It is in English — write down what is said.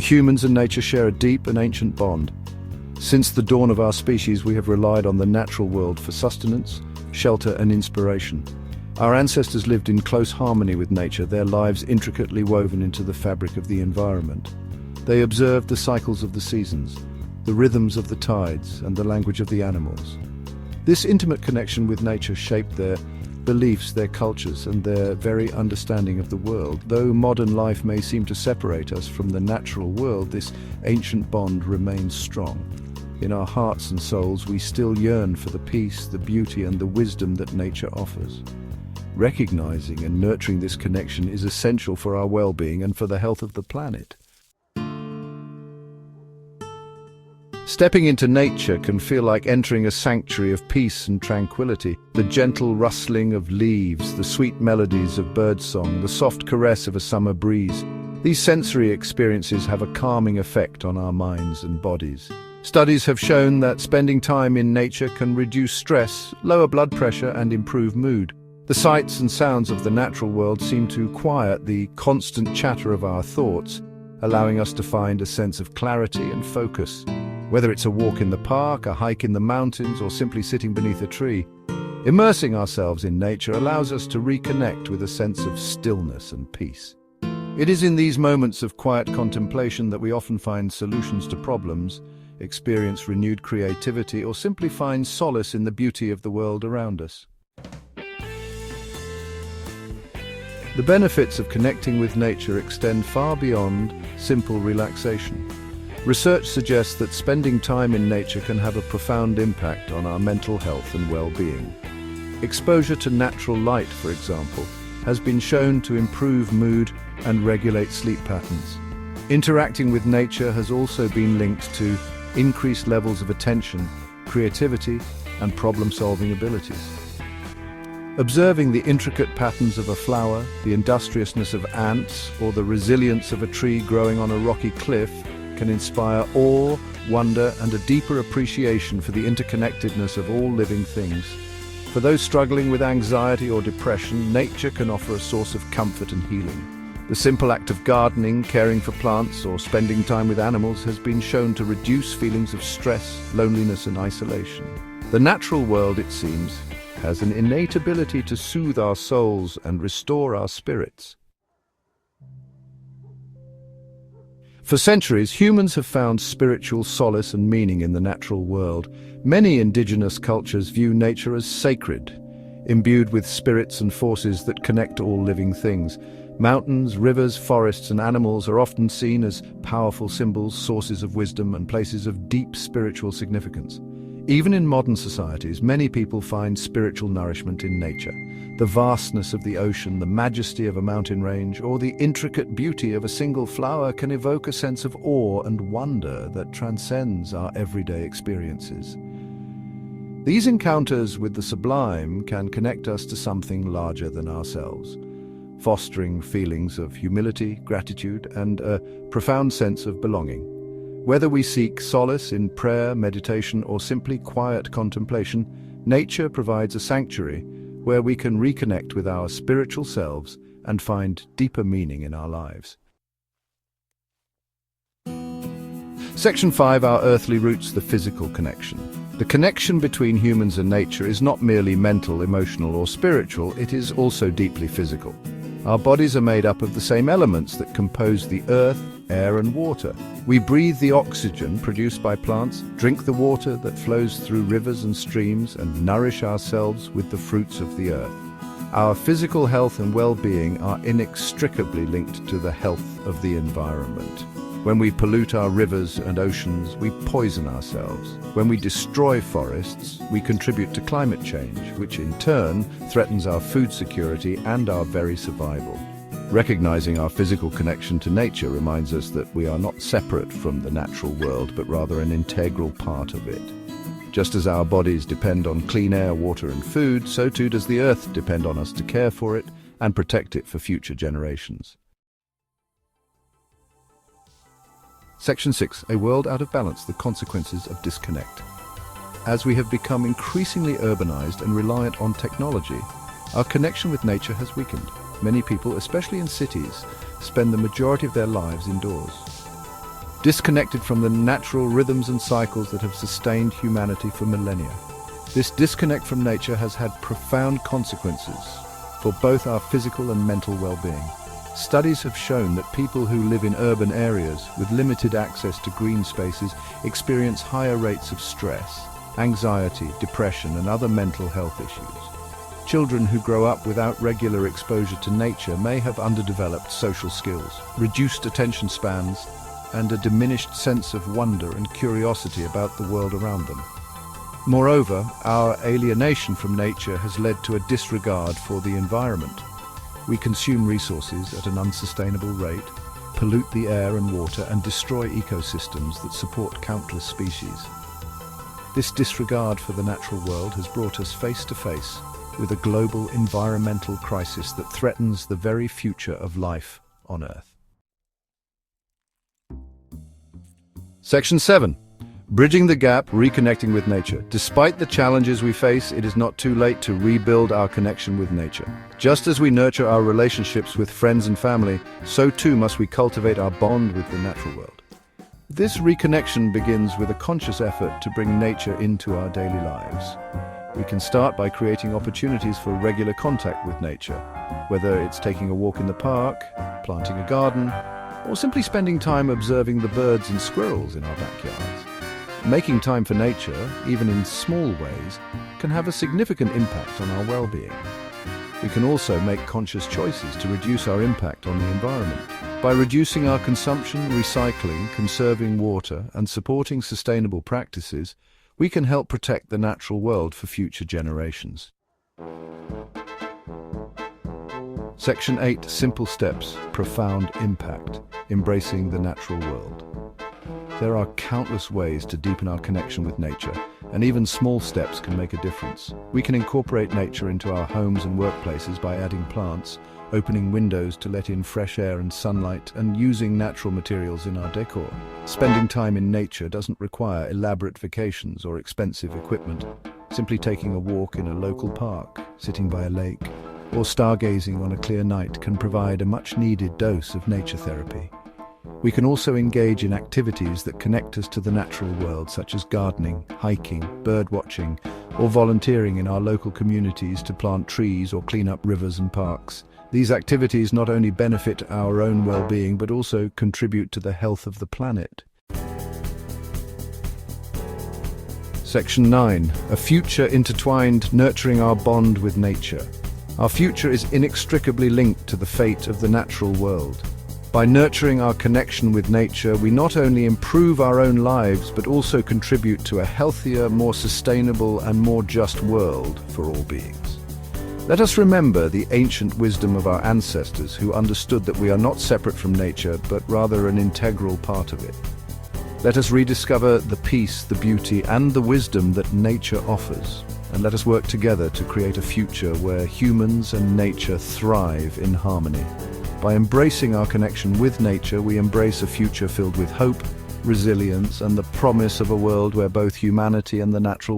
Humans and nature share a deep and ancient bond. Since the dawn of our species, we have relied on the natural world for sustenance, shelter, and inspiration. Our ancestors lived in close harmony with nature, their lives intricately woven into the fabric of the environment. They observed the cycles of the seasons, the rhythms of the tides, and the language of the animals. This intimate connection with nature shaped their beliefs, their cultures, and their very understanding of the world. Though modern life may seem to separate us from the natural world, this ancient bond remains strong. In our hearts and souls, we still yearn for the peace, the beauty, and the wisdom that nature offers. Recognizing and nurturing this connection is essential for our well-being and for the health of the planet. Stepping into nature can feel like entering a sanctuary of peace and tranquility. The gentle rustling of leaves, the sweet melodies of birdsong, the soft caress of a summer breeze. These sensory experiences have a calming effect on our minds and bodies. Studies have shown that spending time in nature can reduce stress, lower blood pressure, and improve mood. The sights and sounds of the natural world seem to quiet the constant chatter of our thoughts, allowing us to find a sense of clarity and focus. Whether it's a walk in the park, a hike in the mountains, or simply sitting beneath a tree, immersing ourselves in nature allows us to reconnect with a sense of stillness and peace. It is in these moments of quiet contemplation that we often find solutions to problems, experience renewed creativity, or simply find solace in the beauty of the world around us. The benefits of connecting with nature extend far beyond simple relaxation. Research suggests that spending time in nature can have a profound impact on our mental health and well-being. Exposure to natural light, for example, has been shown to improve mood and regulate sleep patterns. Interacting with nature has also been linked to increased levels of attention, creativity, and problem-solving abilities. Observing the intricate patterns of a flower, the industriousness of ants, or the resilience of a tree growing on a rocky cliff can inspire awe, wonder, and a deeper appreciation for the interconnectedness of all living things. For those struggling with anxiety or depression, nature can offer a source of comfort and healing. The simple act of gardening, caring for plants, or spending time with animals has been shown to reduce feelings of stress, loneliness, and isolation. The natural world, it seems, has an innate ability to soothe our souls and restore our spirits. For centuries, humans have found spiritual solace and meaning in the natural world. Many indigenous cultures view nature as sacred, imbued with spirits and forces that connect all living things. Mountains, rivers, forests, and animals are often seen as powerful symbols, sources of wisdom, and places of deep spiritual significance. Even in modern societies, many people find spiritual nourishment in nature. The vastness of the ocean, the majesty of a mountain range, or the intricate beauty of a single flower can evoke a sense of awe and wonder that transcends our everyday experiences. These encounters with the sublime can connect us to something larger than ourselves, fostering feelings of humility, gratitude, and a profound sense of belonging. Whether we seek solace in prayer, meditation, or simply quiet contemplation, nature provides a sanctuary where we can reconnect with our spiritual selves and find deeper meaning in our lives. Section 5, Our Earthly Roots, the Physical Connection. The connection between humans and nature is not merely mental, emotional, or spiritual, it is also deeply physical. Our bodies are made up of the same elements that compose the earth, air, and water. We breathe the oxygen produced by plants, drink the water that flows through rivers and streams, and nourish ourselves with the fruits of the earth. Our physical health and well-being are inextricably linked to the health of the environment. When we pollute our rivers and oceans, we poison ourselves. When we destroy forests, we contribute to climate change, which in turn threatens our food security and our very survival. Recognizing our physical connection to nature reminds us that we are not separate from the natural world, but rather an integral part of it. Just as our bodies depend on clean air, water, and food, so too does the earth depend on us to care for it and protect it for future generations. Section 6, A World Out of Balance, the Consequences of Disconnect. As we have become increasingly urbanized and reliant on technology, our connection with nature has weakened. Many people, especially in cities, spend the majority of their lives indoors. disconnected from the natural rhythms and cycles that have sustained humanity for millennia. This disconnect from nature has had profound consequences for both our physical and mental well-being. Studies have shown that people who live in urban areas with limited access to green spaces experience higher rates of stress, anxiety, depression, and other mental health issues. Children who grow up without regular exposure to nature may have underdeveloped social skills, reduced attention spans, and a diminished sense of wonder and curiosity about the world around them. Moreover, our alienation from nature has led to a disregard for the environment. We consume resources at an unsustainable rate, pollute the air and water, and destroy ecosystems that support countless species. This disregard for the natural world has brought us face to face with a global environmental crisis that threatens the very future of life on Earth. Section 7. Bridging the gap, reconnecting with nature. Despite the challenges we face, it is not too late to rebuild our connection with nature. Just as we nurture our relationships with friends and family, so too must we cultivate our bond with the natural world. This reconnection begins with a conscious effort to bring nature into our daily lives. We can start by creating opportunities for regular contact with nature, whether it's taking a walk in the park, planting a garden, or simply spending time observing the birds and squirrels in our backyards. Making time for nature, even in small ways, can have a significant impact on our well-being. We can also make conscious choices to reduce our impact on the environment. By reducing our consumption, recycling, conserving water, and supporting sustainable practices, we can help protect the natural world for future generations. Section 8. Simple steps, profound impact. Embracing the natural world. There are countless ways to deepen our connection with nature, and even small steps can make a difference. We can incorporate nature into our homes and workplaces by adding plants, opening windows to let in fresh air and sunlight, and using natural materials in our decor. Spending time in nature doesn't require elaborate vacations or expensive equipment. Simply taking a walk in a local park, sitting by a lake, or stargazing on a clear night can provide a much-needed dose of nature therapy. We can also engage in activities that connect us to the natural world, such as gardening, hiking, birdwatching, or volunteering in our local communities to plant trees or clean up rivers and parks. These activities not only benefit our own well-being, but also contribute to the health of the planet. Section 9. A future intertwined, nurturing our bond with nature. Our future is inextricably linked to the fate of the natural world. By nurturing our connection with nature, we not only improve our own lives, but also contribute to a healthier, more sustainable, and more just world for all beings. Let us remember the ancient wisdom of our ancestors who understood that we are not separate from nature, but rather an integral part of it. Let us rediscover the peace, the beauty, and the wisdom that nature offers, and let us work together to create a future where humans and nature thrive in harmony. By embracing our connection with nature, we embrace a future filled with hope, resilience, and the promise of a world where both humanity and the natural world